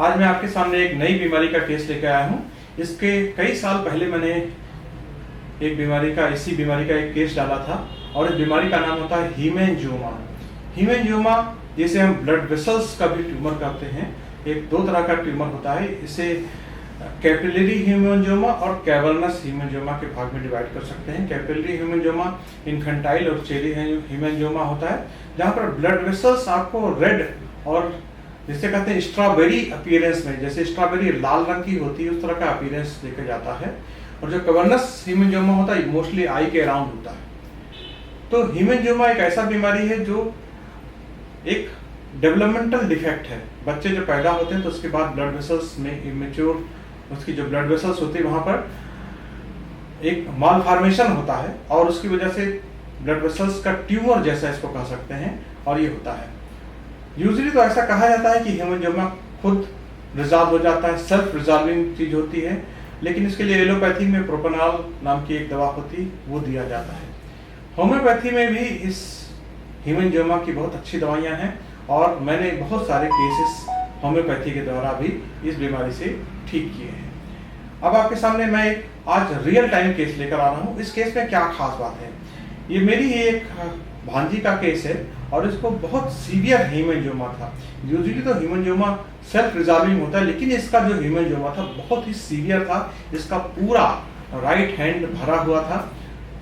आज मैं आपके सामने एक नई बीमारी का केस लेकर आया हूँ। इसके कई साल पहले मैंने इसी बीमारी का एक केस डाला था और इस बीमारी का नाम होता है हीमेंजियोमा। हीमेंजियोमा जिसे हम ब्लड वेसल्स का भी ट्यूमर कहते हैं, एक दो तरह का ट्यूमर होता है। इसे कैपिलरी हीमेंजियोमा और कैवर्नस हीमेंजियोमा के भाग में डिवाइड कर सकते हैं। कैपिलरी हीमेंजियोमा इन्फेंटाइल और चेरी हीमेंजियोमा होता है, जहाँ पर ब्लड वेसल्स आपको रेड और जिसे कहते हैं स्ट्रॉबेरी अपीयरेंस में, जैसे स्ट्रॉबेरी लाल रंग की होती है उस तरह का अपीयरेंस लेकर जाता है। और जो कैवर्नस हीमेंजियोमा होता है मोस्टली आई के अराउंड होता है। तो हीमेंजियोमा एक ऐसा बीमारी है जो एक डेवलपमेंटल डिफेक्ट है। बच्चे जो पैदा होते हैं तो उसके बाद ब्लड वेसल्स में इमेच्योर उसकी जो ब्लड वेसल्स होती है वहां पर एक माल फॉर्मेशन होता है और उसकी वजह से ब्लड वेसल्स का ट्यूमर जैसा इसको कह सकते हैं और ये होता है। यूजुअली तो ऐसा कहा जाता है कि हीमेंजियोमा खुद रिजॉल्व हो जाता है, सेल्फ रिजॉल्विंग चीज होती है, लेकिन इसके लिए एलोपैथी में प्रोपेनॉल नाम की एक दवा होती है वो दिया जाता है। होम्योपैथी में भी इस हीमेंजियोमा की बहुत अच्छी दवाइयां हैं और मैंने बहुत सारे केसेस होम्योपैथी के द्वारा भी इस बीमारी से ठीक किए हैं। अब आपके सामने मैं एक आज रियल टाइम केस लेकर आ रहा हूँ। इस केस में क्या खास बात है, ये मेरी ही एक भांजी का केस है और इसको बहुत सीवियर हीमेंजियोमा था। यूजुअली तो हीमेंजियोमा सेल्फ रिजॉल्विंग होता है, लेकिन इसका जो हीमेंजियोमा था बहुत ही सीवियर था। इसका पूरा राइट हैंड भरा हुआ था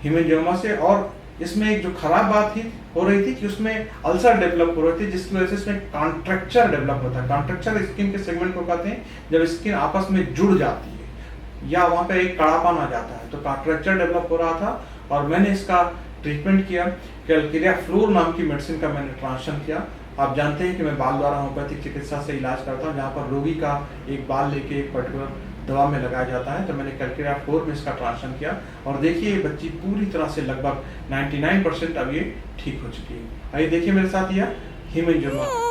हीमेंजियोमा से और इसमें एक जो खराब बात हो रही थी कि उसमें अल्सर डेवलप हो रहे थे, जिसकी वजह से इसमें कॉन्ट्रैक्चर डेवलप होता है। कॉन्ट्रैक्चर स्किन के सेगमेंट को कहते हैं जब स्किन आपस में जुड़ जाती है या वहां पे एक कड़ापन आ जाता है, तो कॉन्ट्रैक्चर डेवलप हो रहा था और मैंने इसका ट्रीटमेंट किया। कैलकेरिया फ्लोर नाम की मेडिसिन का मैंने ट्रांसफर किया। आप जानते हैं कि मैं बाल द्वारा होम्योपैथिक चिकित्सा से इलाज करता हूँ, जहाँ पर रोगी का एक बाल लेके एक पर्टिकुलर दवा में लगाया जाता है। तो मैंने कैलकेरिया फ्लोर में इसका ट्रांसफर किया और देखिए ये बच्ची पूरी तरह से लगभग 99% अब ये ठीक हो चुकी है। आइए देखिए मेरे साथ यह हीमेंजियोमा।